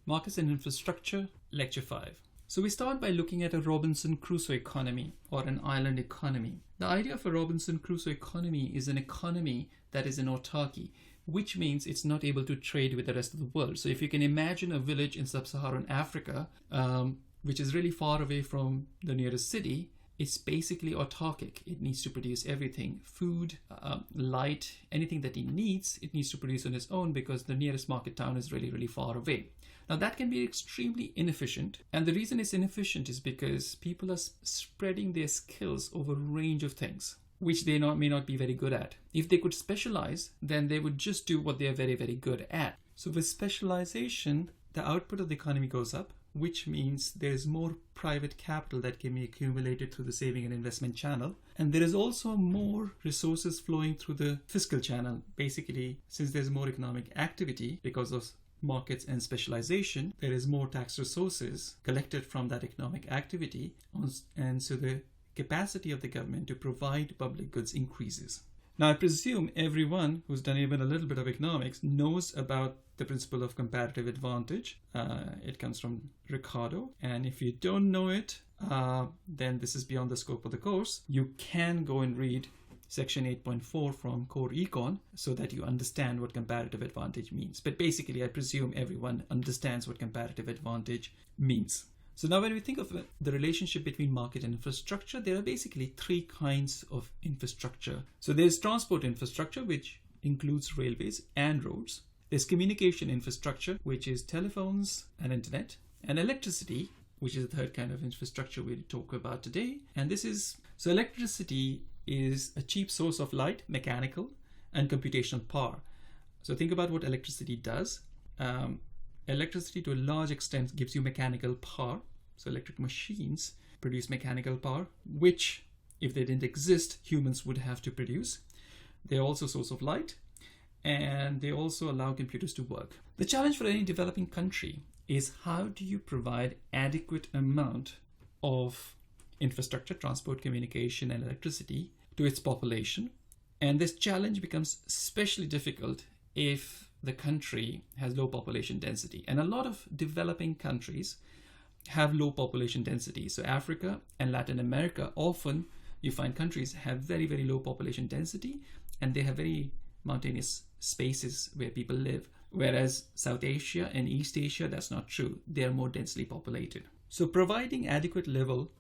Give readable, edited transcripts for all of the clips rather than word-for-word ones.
Markets and Infrastructure, Lecture 5. So we start by looking at a Robinson Crusoe economy or an island economy. The idea of a Robinson Crusoe economy is an economy that is in autarky, which means it's not able to trade with the rest of the world. So if you can imagine a village in sub-Saharan Africa, which is really far away from the nearest city, it's basically autarkic. It needs to produce everything, food, light, anything that it needs to produce on its own because the nearest market town is really, really far away. Now that can be extremely inefficient. And the reason it's inefficient is because people are spreading their skills over a range of things, which they may not be very good at. If they could specialize, then they would just do what they are very, very good at. So with specialization, the output of the economy goes up, which means there's more private capital that can be accumulated through the saving and investment channel. And there is also more resources flowing through the fiscal channel. Basically, since there's more economic activity because of markets and specialization, there is more tax resources collected from that economic activity. And so the capacity of the government to provide public goods increases. Now, I presume everyone who's done even a little bit of economics knows about the principle of comparative advantage. It comes from Ricardo. And if you don't know it, then this is beyond the scope of the course. You can go and read section 8.4 from core econ so that you understand what comparative advantage means. But basically, I presume everyone understands what comparative advantage means. So now when we think of the relationship between market and infrastructure, there are basically three kinds of infrastructure. So there's transport infrastructure, which includes railways and roads. There's communication infrastructure, which is telephones and internet, and electricity, which is the third kind of infrastructure we'll talk about today. And so electricity is a cheap source of light, mechanical, and computational power. So think about what electricity does. Electricity to a large extent gives you mechanical power. So electric machines produce mechanical power, which if they didn't exist, humans would have to produce. They're also a source of light, and they also allow computers to work. The challenge for any developing country is how do you provide adequate amount of infrastructure, transport, communication, and electricity to its population. And this challenge becomes especially difficult if the country has low population density. And a lot of developing countries have low population density. So Africa and Latin America, often you find countries have very, very low population density, and they have very mountainous spaces where people live. Whereas South Asia and East Asia, that's not true. They are more densely populated. So providing adequate level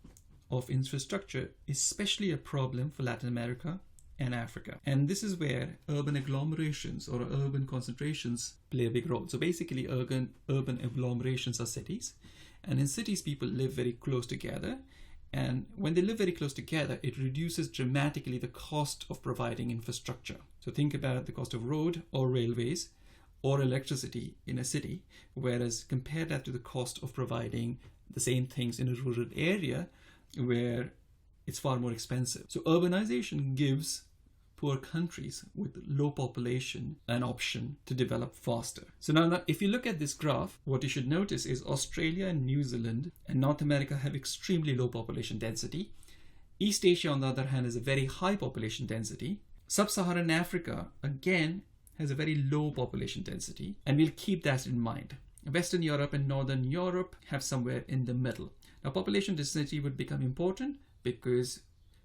of infrastructure is especially a problem for Latin America and Africa. And this is where urban agglomerations or urban concentrations play a big role. So basically urban agglomerations are cities. And in cities, people live very close together. And when they live very close together, it reduces dramatically the cost of providing infrastructure. So think about the cost of road or railways or electricity in a city, whereas compare that to the cost of providing the same things in a rural area where it's far more expensive. So urbanization gives poor countries with low population an option to develop faster. So now if you look at this graph, what you should notice is Australia and New Zealand and North America have extremely low population density. East Asia, on the other hand, has a very high population density. Sub-Saharan Africa, again, has a very low population density, and we'll keep that in mind. Western Europe and Northern Europe have somewhere in the middle. Now, population density would become important because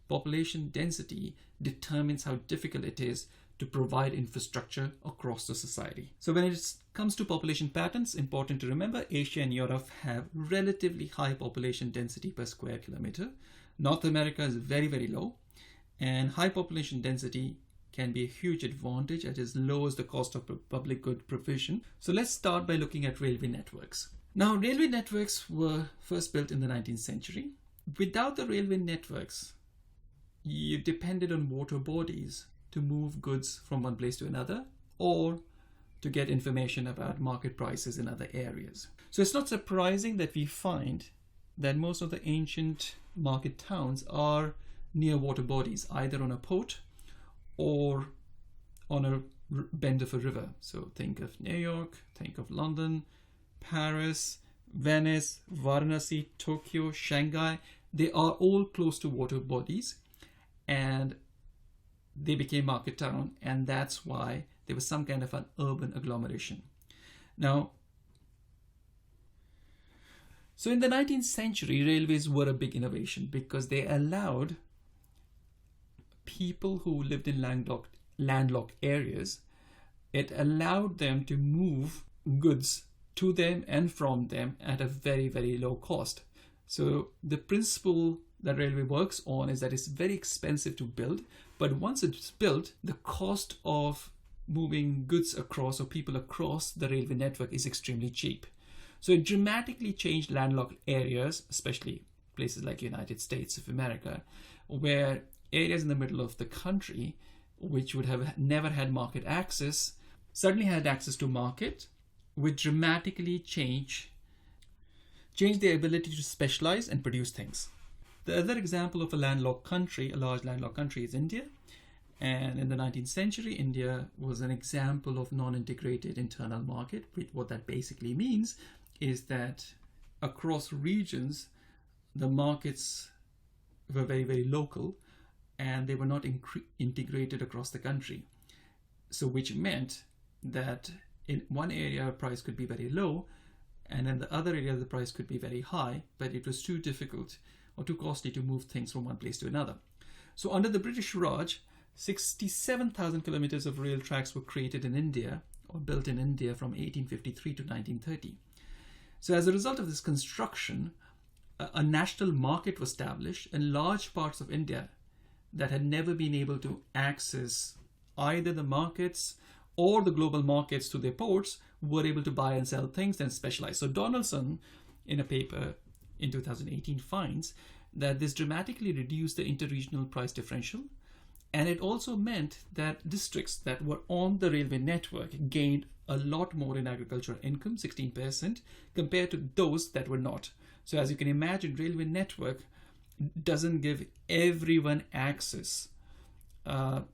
population density determines how difficult it is to provide infrastructure across the society. So when it comes to population patterns, important to remember, Asia and Europe have relatively high population density per square kilometer. North America is very, very low, and high population density can be a huge advantage as it lowers the cost of public good provision. So let's start by looking at railway networks. Now, railway networks were first built in the 19th century. Without the railway networks, you depended on water bodies to move goods from one place to another or to get information about market prices in other areas. So it's not surprising that we find that most of the ancient market towns are near water bodies, either on a port or on a bend of a river. So think of New York, think of London, Paris, Venice, Varanasi, Tokyo, Shanghai. They are all close to water bodies, and they became market town, and that's why there was some kind of an urban agglomeration. Now, So in the 19th century, railways were a big innovation because they allowed people who lived in landlocked areas, it allowed them to move goods to them and from them at a very, very low cost. So the principle that railway works on is that it's very expensive to build, but once it's built, the cost of moving goods across or people across the railway network is extremely cheap. So it dramatically changed landlocked areas, especially places like United States of America, where areas in the middle of the country, which would have never had market access, suddenly had access to market, which dramatically change their ability to specialize and produce things. The other example of a landlocked country, a large landlocked country, is India. And in the 19th century, India was an example of non-integrated internal market. What that basically means is that across regions, the markets were very, very local and they were not integrated across the country. So which meant that in one area, price could be very low, and in the other area, the price could be very high, but it was too difficult or too costly to move things from one place to another. So under the British Raj, 67,000 kilometers of rail tracks were created in India or built in India from 1853 to 1930. So as a result of this construction, a national market was established in large parts of India that had never been able to access either the markets or the global markets through their ports, were able to buy and sell things and specialize. So Donaldson, in a paper in 2018, finds that this dramatically reduced the interregional price differential. And it also meant that districts that were on the railway network gained a lot more in agricultural income, 16%, compared to those that were not. So as you can imagine, railway network doesn't give everyone access to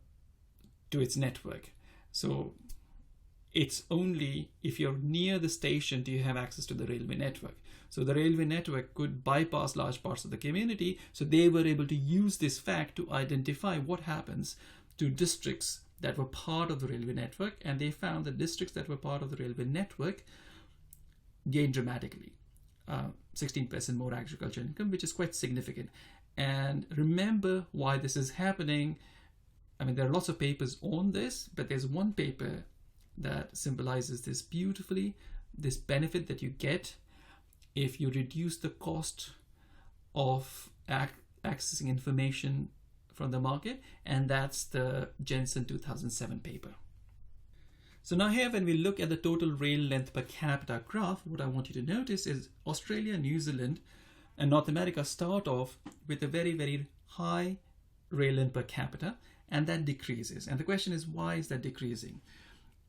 its network. So it's only if you're near the station do you have access to the railway network. So the railway network could bypass large parts of the community. So they were able to use this fact to identify what happens to districts that were part of the railway network. And they found that districts that were part of the railway network gained dramatically. 16% more agricultural income, which is quite significant. And remember why this is happening. I mean, there are lots of papers on this, but there's one paper that symbolizes this beautifully, this benefit that you get if you reduce the cost of accessing information from the market, and that's the Jensen 2007 paper. So now here, when we look at the total rail length per capita graph, what I want you to notice is Australia, New Zealand, and North America start off with a very, very high rail length per capita, and that decreases. And the question is, why is that decreasing?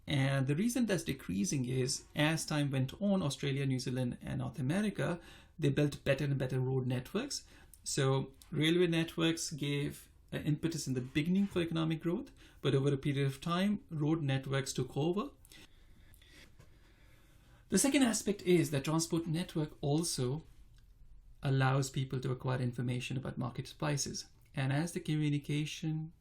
And the reason that's decreasing is, as time went on, Australia, New Zealand, and North America, they built better and better road networks. So railway networks gave an impetus in the beginning for economic growth, but over a period of time, road networks took over. The second aspect is that transport network also allows people to acquire information about market prices. And as the communication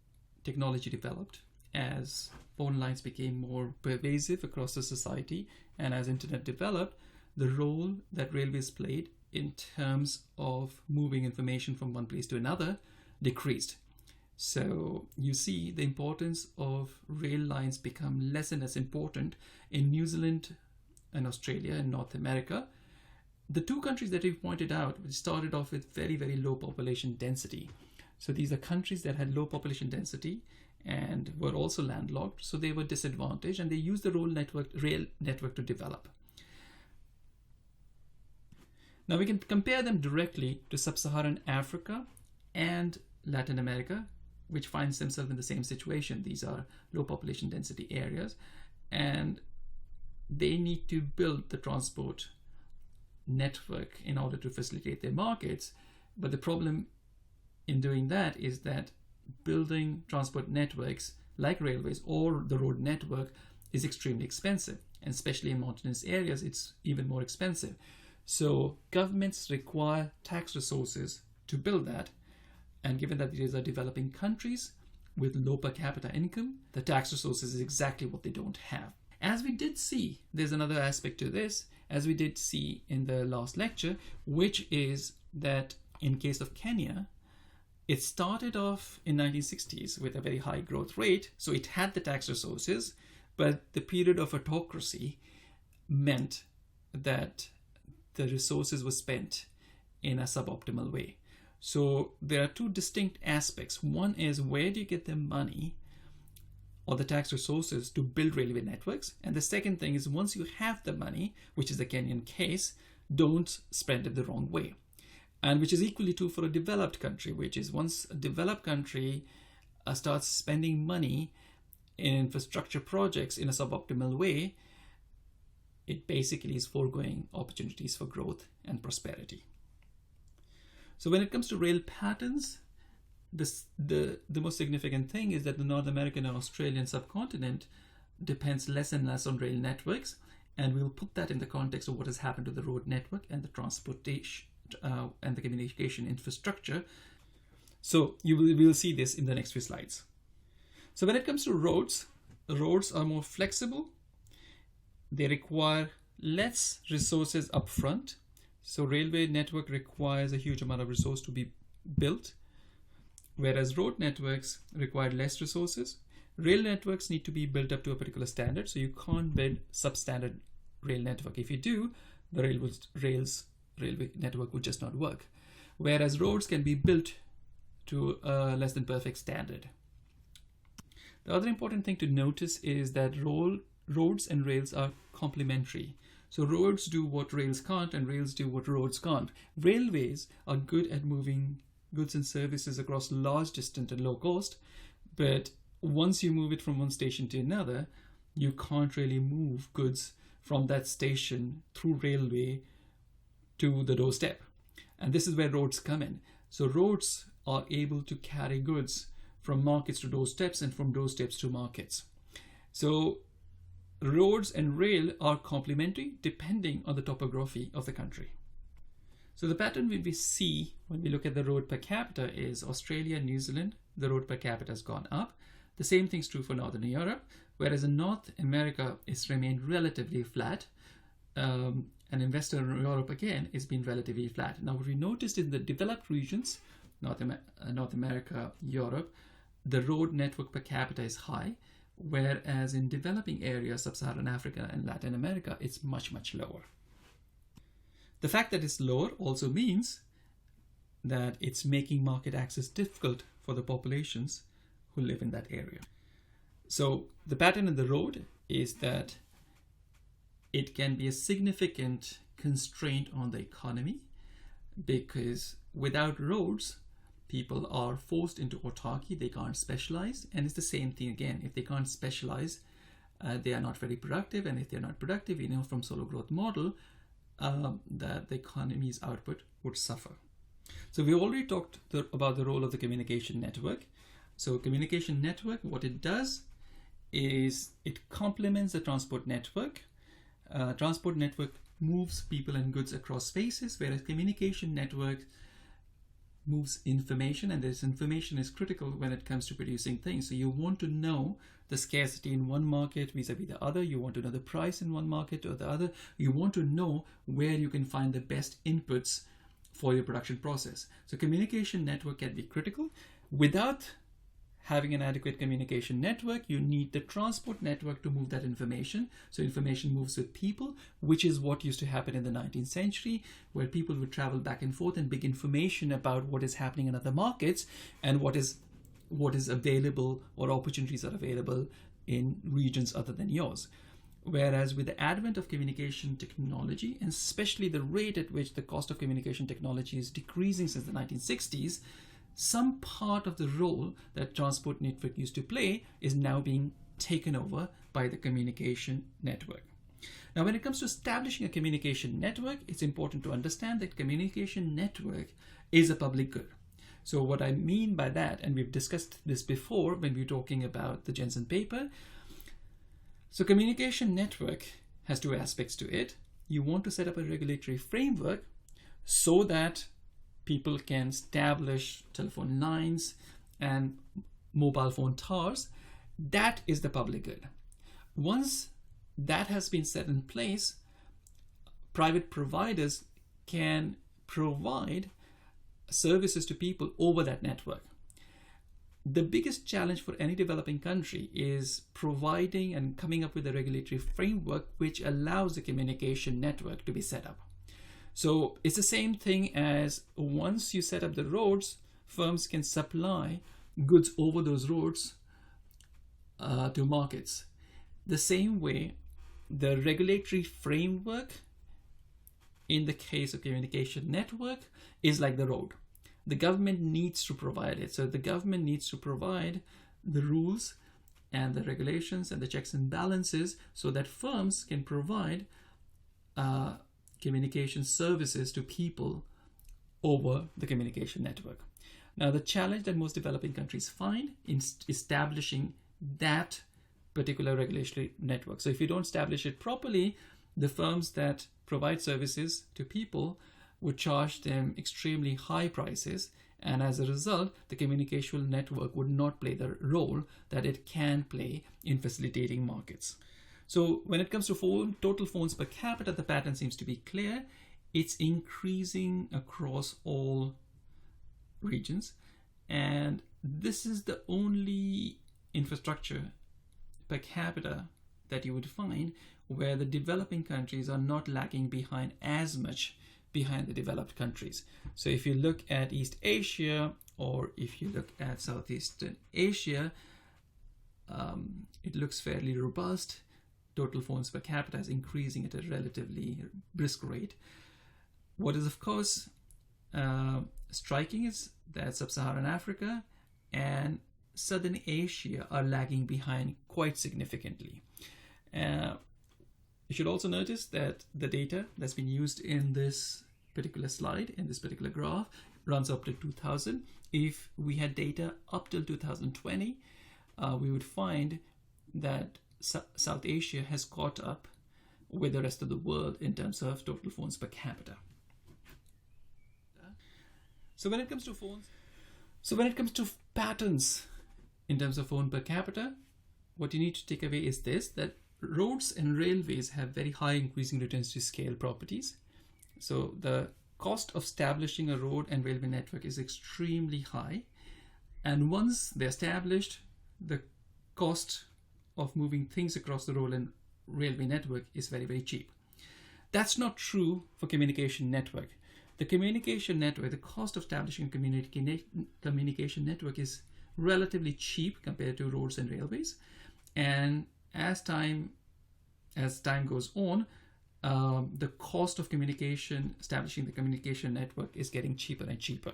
technology developed, as phone lines became more pervasive across the society, and as internet developed, the role that railways played in terms of moving information from one place to another decreased. So you see the importance of rail lines become less and less important in New Zealand and Australia and North America. The two countries that we've pointed out, which started off with very, very low population density. So these are countries that had low population density and were also landlocked, so they were disadvantaged, and they used the rail network to develop. Now we can compare them directly to sub-Saharan Africa and Latin America, which finds themselves in the same situation. These are low population density areas, and they need to build the transport network in order to facilitate their markets. But the problem in doing that is that building transport networks like railways or the road network is extremely expensive, and especially in mountainous areas, it's even more expensive. So governments require tax resources to build that, and given that these are developing countries with low per capita income, the tax resources is exactly what they don't have. As we did see, there's another aspect to this, as we did see in the last lecture, which is that in case of Kenya, it started off in 1960s with a very high growth rate, so it had the tax resources, but the period of autocracy meant that the resources were spent in a suboptimal way. So there are two distinct aspects. One is, where do you get the money or the tax resources to build railway networks? And the second thing is, once you have the money, which is the Kenyan case, don't spend it the wrong way. And which is equally true for a developed country, which is once a developed country starts spending money in infrastructure projects in a suboptimal way, it basically is foregoing opportunities for growth and prosperity. So when it comes to rail patterns, the most significant thing is that the North American and Australian subcontinent depends less and less on rail networks, and we'll put that in the context of what has happened to the road network and the transportation and the communication infrastructure. So we'll see this in the next few slides. So when it comes to roads, roads are more flexible. They require less resources upfront. So railway network requires a huge amount of resource to be built, whereas road networks require less resources. Rail networks need to be built up to a particular standard, so you can't build substandard rail network. If you do, the railway network would just not work. Whereas roads can be built to a less than perfect standard. The other important thing to notice is that roads and rails are complementary. So roads do what rails can't, and rails do what roads can't. Railways are good at moving goods and services across large distance and low cost, but once you move it from one station to another, you can't really move goods from that station through railway to the doorstep. And this is where roads come in. So roads are able to carry goods from markets to doorsteps and from doorsteps to markets. So roads and rail are complementary depending on the topography of the country. So the pattern we see when we look at the road per capita is Australia and New Zealand, the road per capita has gone up. The same thing's true for Northern Europe, whereas in North America it's remained relatively flat. And in Western Europe again, it's been relatively flat. Now what we noticed in the developed regions, North America, Europe, the road network per capita is high, whereas in developing areas, Sub-Saharan Africa and Latin America, it's much, much lower. The fact that it's lower also means that it's making market access difficult for the populations who live in that area. So the pattern in the road is that it can be a significant constraint on the economy, because without roads, people are forced into autarky, they can't specialize. And it's the same thing again, if they can't specialize, they are not very productive. And if they're not productive, we know from solo growth model that the economy's output would suffer. So we already talked about the role of the communication network. So communication network, what it does is it complements the transport network. Transport network moves people and goods across spaces, whereas communication network moves information, and this information is critical when it comes to producing things. So you want to know the scarcity in one market vis-a-vis the other. You want to know the price in one market or the other. You want to know where you can find the best inputs for your production process. So communication network can be critical. Without having an adequate communication network, you need the transport network to move that information. So information moves with people, which is what used to happen in the 19th century, where people would travel back and forth and bring information about what is happening in other markets and what is available or opportunities are available in regions other than yours. Whereas with the advent of communication technology, and especially the rate at which the cost of communication technology is decreasing since the 1960s, some part of the role that transport network used to play is now being taken over by the communication network. Now, when it comes to establishing a communication network, it's important to understand that communication network is a public good. So what I mean by that, and we've discussed this before when we were talking about the Jensen paper. So communication network has two aspects to it. You want to set up a regulatory framework so that people can establish telephone lines and mobile phone towers. That is the public good. Once that has been set in place, private providers can provide services to people over that network. The biggest challenge for any developing country is providing and coming up with a regulatory framework which allows the communication network to be set up. So it's the same thing as once you set up the roads, firms can supply goods over those roads to markets. The same way, the regulatory framework in the case of communication network is like the road. The government needs to provide it. So the government needs to provide the rules and the regulations and the checks and balances so that firms can provide communication services to people over the communication network. Now, the challenge that most developing countries find in establishing that particular regulatory network. So if you don't establish it properly, the firms that provide services to people would charge them extremely high prices, and as a result, the communication network would not play the role that it can play in facilitating markets. So when it comes to total phones per capita, the pattern seems to be clear. It's increasing across all regions, and this is the only infrastructure per capita that you would find where the developing countries are not lagging behind as much behind the developed countries. So if you look at East Asia or if you look at Southeastern Asia, it looks fairly robust. Total phones per capita is increasing at a relatively brisk rate. What is of course striking is that Sub-Saharan Africa and Southern Asia are lagging behind quite significantly. You should also notice that the data that's been used in this particular slide, in this particular graph, runs up to 2000. If we had data up till 2020, we would find that South Asia has caught up with the rest of the world in terms of total phones per capita. So when it comes to patterns in terms of phone per capita, what you need to take away is this, that roads and railways have very high increasing returns to scale properties. So the cost of establishing a road and railway network is extremely high. And once they're established, the cost of moving things across the road and railway network is very, very cheap. That's not true for communication network. The communication network, the cost of establishing a communication network is relatively cheap compared to roads and railways. And as time goes on, the cost of establishing the communication network is getting cheaper and cheaper.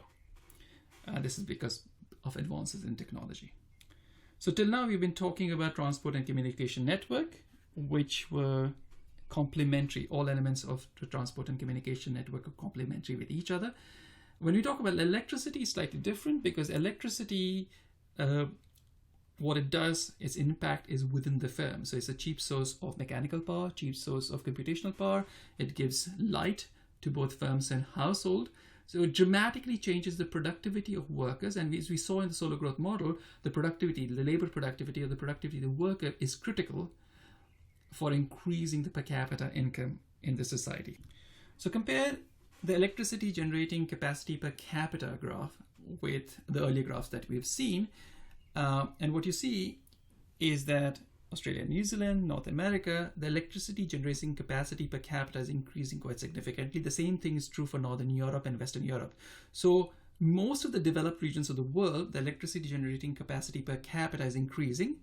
This is because of advances in technology. So till now, we've been talking about transport and communication network, which were complementary. All elements of the transport and communication network are complementary with each other. When we talk about electricity, it's slightly different because electricity, what it does, its impact is within the firm. So it's a cheap source of mechanical power, cheap source of computational power. It gives light to both firms and household. So it dramatically changes the productivity of workers. And as we saw in the solar growth model, the productivity, the labor productivity or the productivity of the worker is critical for increasing the per capita income in the society. So compare the electricity generating capacity per capita graph with the earlier graphs that we've seen. And what you see is that Australia, New Zealand, North America, the electricity generating capacity per capita is increasing quite significantly. The same thing is true for Northern Europe and Western Europe. So most of the developed regions of the world, the electricity generating capacity per capita is increasing,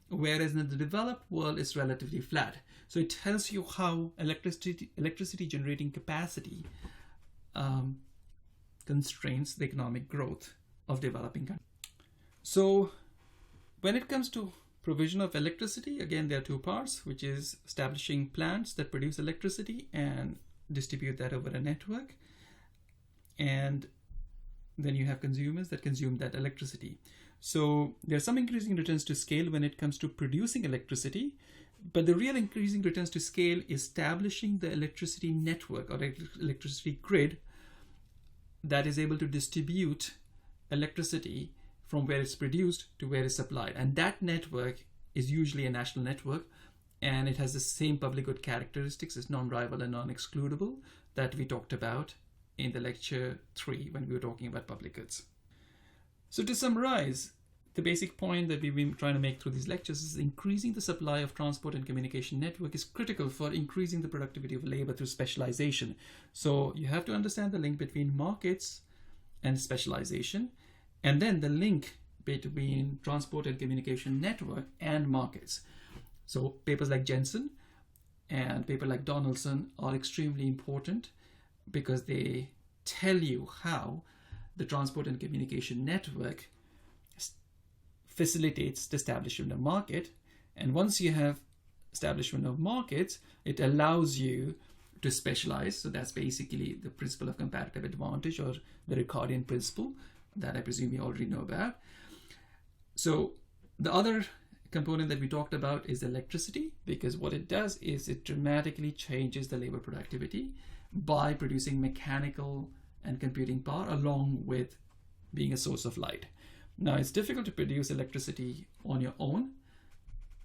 whereas in the developed world it's relatively flat. So it tells you how electricity generating capacity constrains the economic growth of developing countries. So when it comes to provision of electricity, again, there are two parts, which is establishing plants that produce electricity and distribute that over a network. And then you have consumers that consume that electricity. So there's some increasing returns to scale when it comes to producing electricity, but the real increasing returns to scale is establishing the electricity network or electricity grid that is able to distribute electricity from where it's produced to where it's supplied. And that network is usually a national network and it has the same public good characteristics as non-rival and non-excludable that we talked about in the lecture 3 when we were talking about public goods. So to summarize, the basic point that we've been trying to make through these lectures is increasing the supply of transport and communication network is critical for increasing the productivity of labor through specialization. So you have to understand the link between markets and specialization, and then the link between transport and communication network and markets. So papers like Jensen and paper like Donaldson are extremely important because they tell you how the transport and communication network facilitates the establishment of market. And once you have establishment of markets, it allows you to specialize. So that's basically the principle of comparative advantage, or the Ricardian principle that I presume you already know about. So the other component that we talked about is electricity, because what it does is it dramatically changes the labor productivity by producing mechanical and computing power along with being a source of light. Now, it's difficult to produce electricity on your own.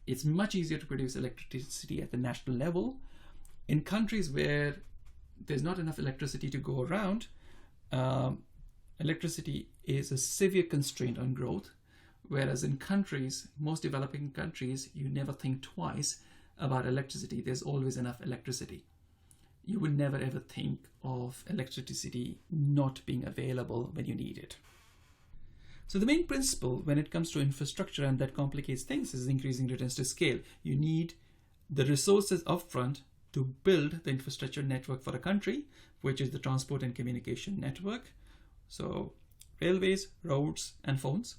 It's much easier to produce electricity at the national level. In countries where there's not enough electricity to go around, electricity is a severe constraint on growth. Whereas in countries, most developing countries, you never think twice about electricity. There's always enough electricity. You will never ever think of electricity not being available when you need it. So the main principle when it comes to infrastructure, and that complicates things, is increasing returns to scale. You need the resources upfront to build the infrastructure network for a country, which is the transport and communication network. So railways, roads, and phones.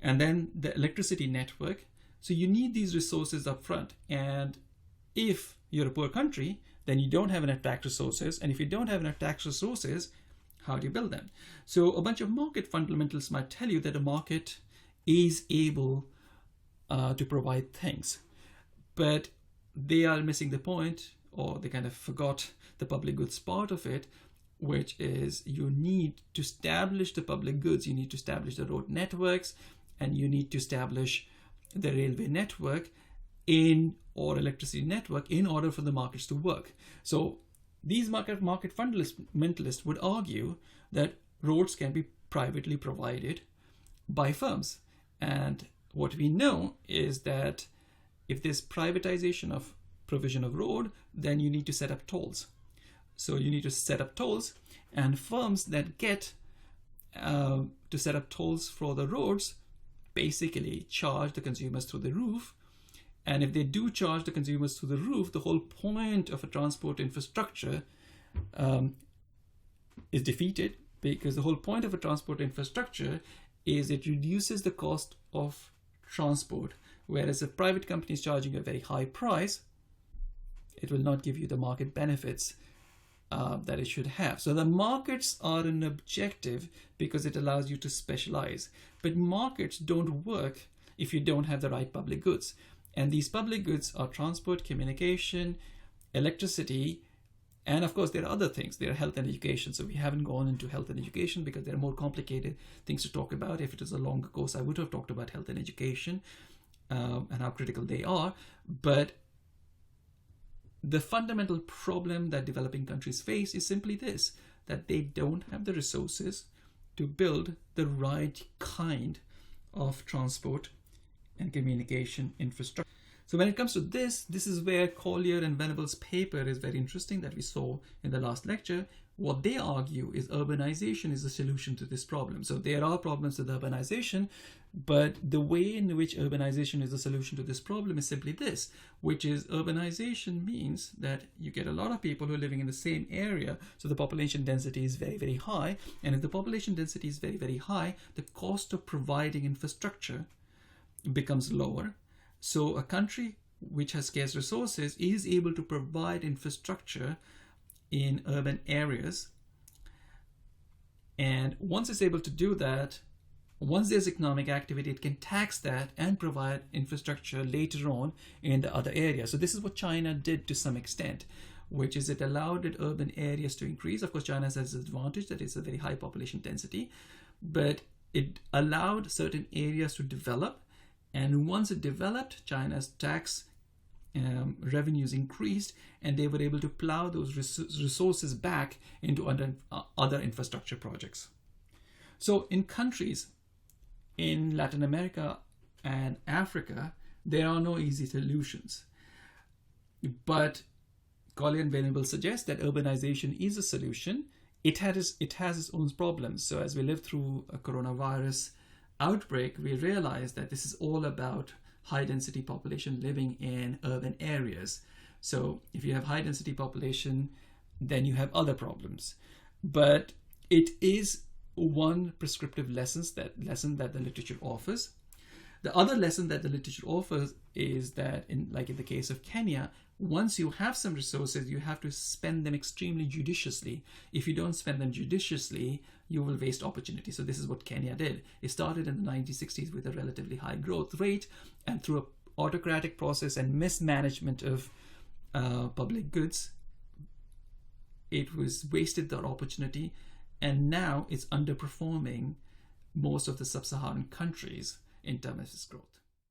And then the electricity network. So you need these resources up front. And if you're a poor country, then you don't have enough tax resources. And if you don't have enough tax resources, how do you build them? So a bunch of market fundamentals might tell you that a market is able to provide things, but they are missing the point, or they kind of forgot the public goods part of it, which is you need to establish the public goods. You need to establish the road networks, and you need to establish the railway network or electricity network in order for the markets to work. So these market fundamentalists would argue that roads can be privately provided by firms. And what we know is that if there's privatization of provision of road, then you need to set up tolls. So you need to set up tolls, and firms that get to set up tolls for the roads basically charge the consumers through the roof. And if they do charge the consumers through the roof, the whole point of a transport infrastructure is defeated, because the whole point of a transport infrastructure is it reduces the cost of transport. Whereas if private company is charging a very high price, it will not give you the market benefits that it should have. So the markets are an objective because it allows you to specialize. But markets don't work if you don't have the right public goods. And these public goods are transport, communication, electricity, and of course there are other things. There are health and education. So we haven't gone into health and education because there are more complicated things to talk about. If it was a longer course, I would have talked about health and education and how critical they are. But the fundamental problem that developing countries face is simply this, that they don't have the resources to build the right kind of transport and communication infrastructure. So when it comes to this is where Collier and Venable's paper is very interesting that we saw in the last lecture. What they argue is urbanization is the solution to this problem. So there are problems with urbanization, but the way in which urbanization is the solution to this problem is simply this, which is urbanization means that you get a lot of people who are living in the same area. So the population density is very, very high. And if the population density is very, very high, the cost of providing infrastructure becomes lower. So a country which has scarce resources is able to provide infrastructure in urban areas. And once it's able to do that, once there's economic activity, it can tax that and provide infrastructure later on in the other areas. So this is what China did to some extent, which is it allowed its urban areas to increase. Of course, China has this advantage that it's a very high population density, but it allowed certain areas to develop. And once it developed, China's tax revenues increased, and they were able to plow those resources back into other infrastructure projects. So in countries in Latin America and Africa, there are no easy solutions. But Collier and Venable suggest that urbanization is a solution. It has its own problems. So as we live through a coronavirus outbreak, we realize that this is all about high density population living in urban areas. So if you have high density population, then you have other problems. But it is one prescriptive lesson that the literature offers. The other lesson that the literature offers is that, like in the case of Kenya, once you have some resources, you have to spend them extremely judiciously. If you don't spend them judiciously, you will waste opportunity. So this is what Kenya did. It started in the 1960s with a relatively high growth rate, and through an autocratic process and mismanagement of public goods, it was wasted that opportunity, and now it's underperforming most of the sub-Saharan countries in terms of its growth.